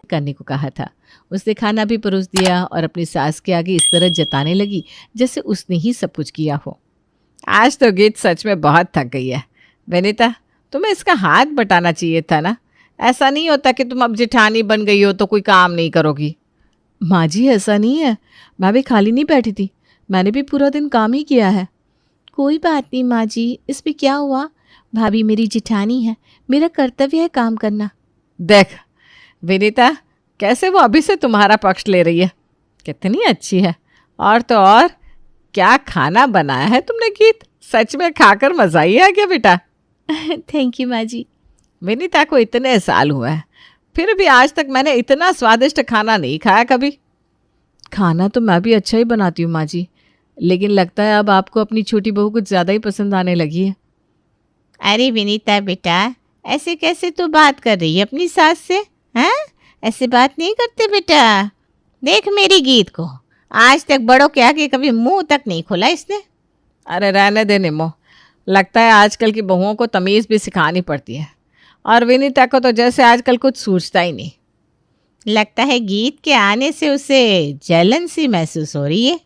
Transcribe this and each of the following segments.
करने को कहा था। उसने खाना भी परोस दिया और अपनी सास के आगे इस तरह जताने लगी जैसे उसने ही सब कुछ किया हो। आज तो गीत सच में बहुत थक गई है। विनीता, तुम्हें इसका हाथ बटाना चाहिए था ना। ऐसा नहीं होता कि तुम अब जेठानी बन गई हो तो कोई काम नहीं करोगी। माँ जी, ऐसा नहीं है, मैं भी खाली नहीं बैठी थी, मैंने भी पूरा दिन काम ही किया है। कोई बात नहीं माँ जी, इसमें क्या हुआ, भाभी मेरी जिठानी है, मेरा कर्तव्य है काम करना। देख विनीता, कैसे वो अभी से तुम्हारा पक्ष ले रही है, कितनी अच्छी है। और तो और क्या खाना बनाया है तुमने गीत, सच में खाकर मजा ही आ गया बेटा। थैंक यू माँ जी। विनीता को इतने साल हुए हैं, फिर भी आज तक मैंने इतना स्वादिष्ट खाना नहीं खाया कभी। खाना तो मैं भी अच्छा ही बनाती हूँ माँ जी, लेकिन लगता है अब आपको अपनी छोटी बहू कुछ ज़्यादा ही पसंद आने लगी है। अरे विनीता बेटा, ऐसे कैसे तो बात कर रही है अपनी सास से? हैं? ऐसे बात नहीं करते बेटा। देख मेरी गीत को, आज तक बड़ों के आगे कभी मुंह तक नहीं खोला इसने। अरे रहने दे निमो, लगता है आजकल की बहुओं को तमीज़ भी सिखानी पड़ती है, और विनीता को तो जैसे आजकल कुछ सूझता ही नहीं। लगता है गीत के आने से उसे जलन सी महसूस हो रही है।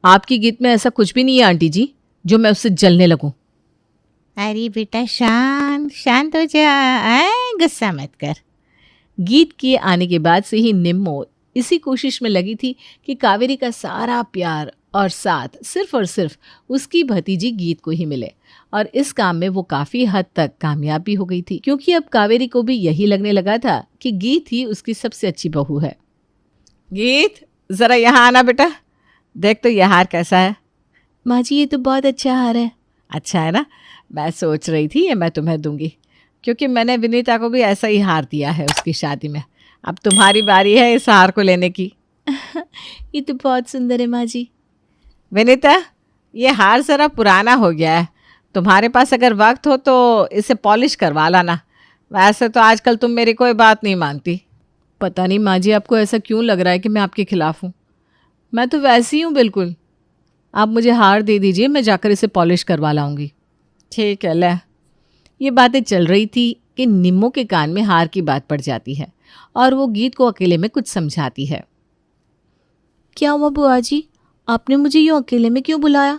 आपकी गीत में ऐसा कुछ भी नहीं है आंटी जी जो मैं उससे जलने लगूं। अरे बेटा शांत शांत हो जा, गुस्सा मत कर। गीत के आने के बाद से ही निम्मो इसी कोशिश में लगी थी कि कावेरी का सारा प्यार और साथ सिर्फ और सिर्फ उसकी भतीजी गीत को ही मिले, और इस काम में वो काफ़ी हद तक कामयाब भी हो गई थी, क्योंकि अब कावेरी को भी यही लगने लगा था कि गीत ही उसकी सबसे अच्छी बहू है। गीत, ज़रा यहाँ आना बेटा, देख तो यह हार कैसा है। माँ जी, ये तो बहुत अच्छा हार है। अच्छा है ना, मैं सोच रही थी ये मैं तुम्हें दूंगी, क्योंकि मैंने विनीता को भी ऐसा ही हार दिया है उसकी शादी में। अब तुम्हारी बारी है इस हार को लेने की। ये तो बहुत सुंदर है माँ जी। विनीता, ये हार ज़रा पुराना हो गया है, तुम्हारे पास अगर वक्त हो तो इसे पॉलिश करवा लाना। वैसे तो आजकल तुम मेरी कोई बात नहीं मानती। पता नहीं माँ जी, आपको ऐसा क्यों लग रहा है कि मैं आपके खिलाफ हूँ। मैं तो वैसी हूँ बिल्कुल। आप मुझे हार दे दीजिए, मैं जाकर इसे पॉलिश करवा लाऊंगी। ठीक है, ले। ये बातें चल रही थी कि निम्मो के कान में हार की बात पड़ जाती है और वो गीत को अकेले में कुछ समझाती है। क्या हुआ बुआ जी, आपने मुझे यूँ अकेले में क्यों बुलाया?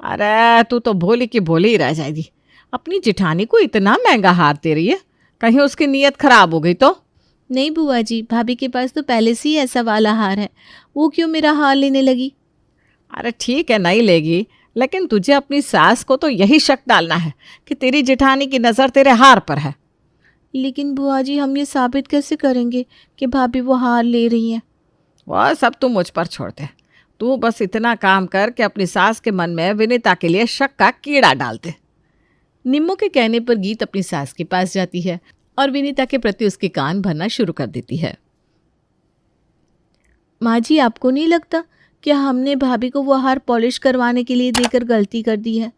अरे तू तो भोली की भोली ही रह जाएगी। अपनी जिठानी को इतना महंगा हार दे रही है, कहीं उसकी नीयत खराब हो गई तो? नहीं बुआ जी, भाभी के पास तो पहले से ही ऐसा वाला हार है, वो क्यों मेरा हार लेने लगी? अरे ठीक है, नहीं लेगी, लेकिन तुझे अपनी सास को तो यही शक डालना है कि तेरी जेठानी की नज़र तेरे हार पर है। लेकिन बुआ जी, हम ये साबित कैसे करेंगे कि भाभी वो हार ले रही हैं? वह सब तू मुझ पर छोड़ दे। तू बस इतना काम कर कि अपनी सास के मन में विनीता के लिए शक का कीड़ा डाल दे। निम्मो के कहने पर गीत अपनी सास के पास जाती है और विनीता के प्रति उसके कान भरना शुरू कर देती है। माँ जी, आपको नहीं लगता कि हमने भाभी को वो हार पॉलिश करवाने के लिए देकर गलती कर दी है?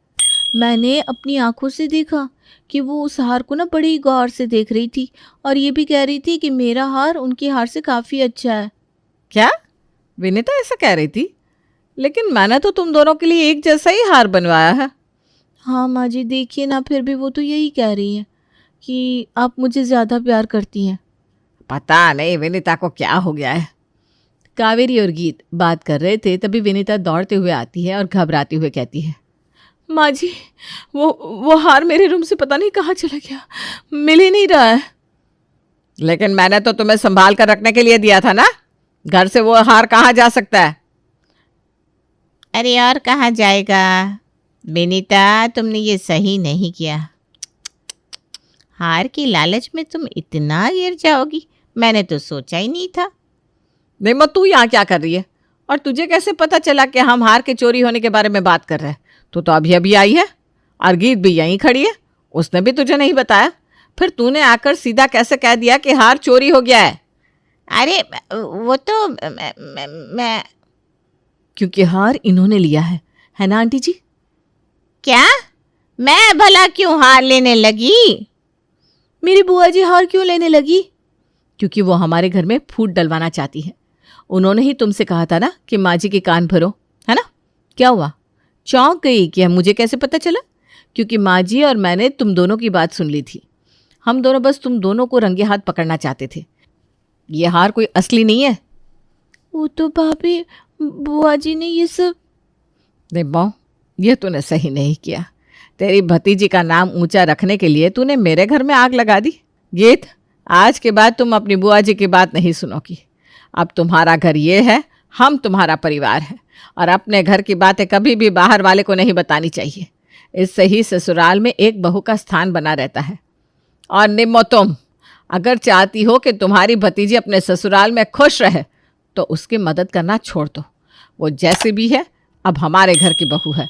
मैंने अपनी आंखों से देखा कि वो उस हार को ना बड़ी गौर से देख रही थी और ये भी कह रही थी कि मेरा हार उनके हार से काफ़ी अच्छा है। क्या? विनीता ऐसा कह रही थी? लेकिन मैंने तो तुम दोनों के लिए एक जैसा ही हार बनवाया है। हाँ माँ जी, देखिए ना, फिर भी वो तो यही कह रही है कि आप मुझे ज़्यादा प्यार करती हैं। पता नहीं विनीता को क्या हो गया है। कावेरी और गीत बात कर रहे थे, तभी विनीता दौड़ते हुए आती है और घबराते हुए कहती है, माँ जी, वो हार मेरे रूम से पता नहीं कहाँ चला गया, मिल ही नहीं रहा है। लेकिन मैंने तो तुम्हें संभाल कर रखने के लिए दिया था ना, घर से वो हार कहाँ जा सकता है? अरे और कहाँ जाएगा विनीता, तुमने ये सही नहीं किया। हार की लालच में तुम इतना गिर जाओगी, मैंने तो सोचा ही नहीं था। नहीं, तू यहाँ क्या कर रही है? और तुझे कैसे पता चला कि हम हार के चोरी होने के बारे में बात कर रहे हैं? तू तो अभी अभी आई है और गीत भी यहीं खड़ी है, उसने भी तुझे नहीं बताया। फिर तूने आकर सीधा कैसे कह दिया कि हार चोरी हो गया है? अरे वो तो मैं क्योंकि हार इन्होंने लिया है ना आंटी जी? क्या? मैं भला क्यों हार लेने लगी? मेरी बुआ जी हार क्यों लेने लगी? क्योंकि वो हमारे घर में फूट डलवाना चाहती है। उन्होंने ही तुमसे कहा था ना कि माँ जी के कान भरो, है ना? क्या हुआ, चौंक गई कि मुझे कैसे पता चला? क्योंकि माँ जी और मैंने तुम दोनों की बात सुन ली थी। हम दोनों बस तुम दोनों को रंगे हाथ पकड़ना चाहते थे। ये हार कोई असली नहीं है। वो तो भाभी, बुआ जी ने ये सब। निम्मो, ये तूने सही नहीं किया। तेरी भतीजी का नाम ऊंचा रखने के लिए तूने मेरे घर में आग लगा दी। गीत, आज के बाद तुम अपनी बुआ जी की बात नहीं सुनोगी। अब तुम्हारा घर ये है, हम तुम्हारा परिवार है, और अपने घर की बातें कभी भी बाहर वाले को नहीं बतानी चाहिए। इससे ही ससुराल में एक बहू का स्थान बना रहता है। और निम्मो, तुम अगर चाहती हो कि तुम्हारी भतीजी अपने ससुराल में खुश रहे तो उसकी मदद करना छोड़ दो। वो जैसी भी है अब हमारे घर की बहू है।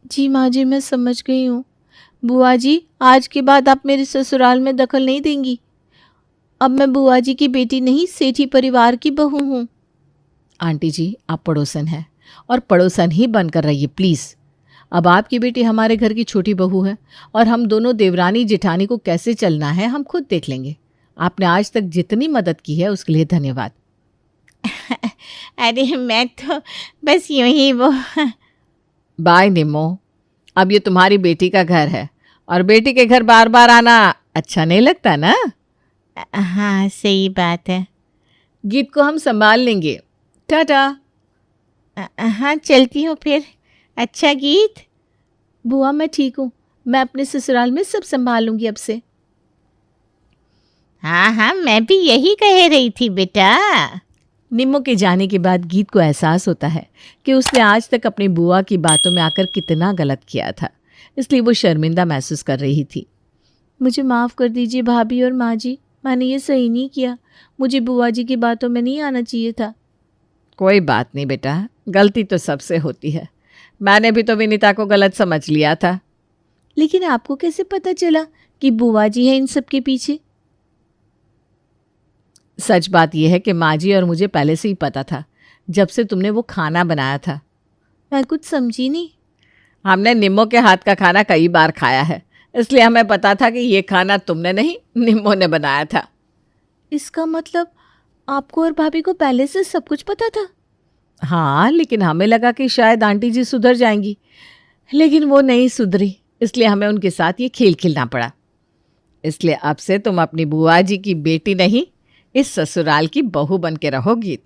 जी माँ जी, मैं समझ गई हूँ। बुआ जी, आज के बाद आप मेरे ससुराल में दखल नहीं देंगी। अब मैं बुआ जी की बेटी नहीं, सेठी परिवार की बहू हूँ। आंटी जी, आप पड़ोसन हैं और पड़ोसन ही बनकर रहिए प्लीज़। अब आपकी बेटी हमारे घर की छोटी बहू है और हम दोनों देवरानी जेठानी को कैसे चलना है हम खुद देख लेंगे। आपने आज तक जितनी मदद की है उसके लिए धन्यवाद। अरे मैं तो बस यूं ही वो। बाय निम्मो, अब ये तुम्हारी बेटी का घर है और बेटी के घर बार बार आना अच्छा नहीं लगता ना। हाँ, सही बात है। गीत को हम संभाल लेंगे। टाटा। हाँ, चलती हूँ फिर। अच्छा गीत। बुआ, मैं ठीक हूँ। मैं अपने ससुराल में सब संभाल लूंगी अब से। हाँ हाँ, मैं भी यही कह रही थी बेटा। निम्मो के जाने के बाद गीत को एहसास होता है कि उसने आज तक अपनी बुआ की बातों में आकर कितना गलत किया था, इसलिए वो शर्मिंदा महसूस कर रही थी। मुझे माफ़ कर दीजिए भाभी और माँ जी, मैंने ये सही नहीं किया। मुझे बुआ जी की बातों में नहीं आना चाहिए था। कोई बात नहीं बेटा, गलती तो सबसे होती है। मैंने भी तो विनीता को गलत समझ लिया था। लेकिन आपको कैसे पता चला कि बुआ जी है इन सब के पीछे? सच बात यह है कि माँ जी और मुझे पहले से ही पता था, जब से तुमने वो खाना बनाया था। मैं कुछ समझी नहीं। हमने निम्मो के हाथ का खाना कई बार खाया है, इसलिए हमें पता था कि ये खाना तुमने नहीं, निम्मो ने बनाया था। इसका मतलब आपको और भाभी को पहले से सब कुछ पता था? हाँ, लेकिन हमें लगा कि शायद आंटी जी सुधर जाएंगी, लेकिन वो नहीं सुधरी, इसलिए हमें उनके साथ ये खेल खेलना पड़ा। इसलिए अब से तुम अपनी बुआ जी की बेटी नहीं, इस ससुराल की बहू बन के रहोगी।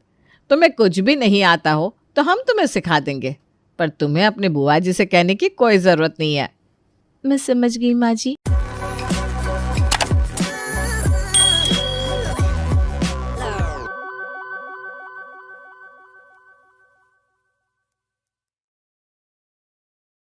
तुम्हें कुछ भी नहीं आता हो तो हम तुम्हें सिखा देंगे, पर तुम्हें अपने बुआ जी से कहने की कोई ज़रूरत नहीं है। मैं समझ गई माँ जी।